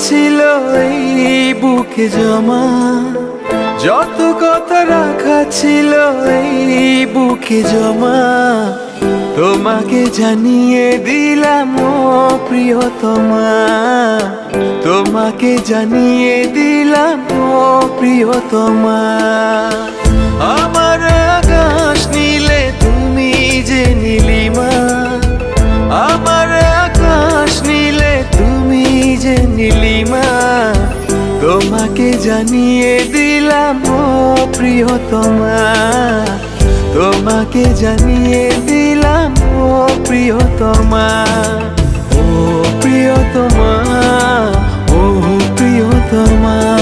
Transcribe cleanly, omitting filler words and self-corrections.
ছিল এই বুকে জমা, যত কথা রাখা ছিল এই বুকে জমা, তোমাকে জানিয়ে দিলাম ও প্রিয়তমা, তোমাকে জানিয়ে দিলাম ও প্রিয়তমা। আমার আকাশ নীলে তুমি যে নীলিমা, আমার আকাশ নীলে তুমি যে নীলিমা, তোমাকে জানিয়ে দিলাম ও প্রিয়তমা, তোমাকে জানিয়ে দিলাম ও প্রিয়তমা, ও প্রিয়তমা, ও প্রিয়তমা।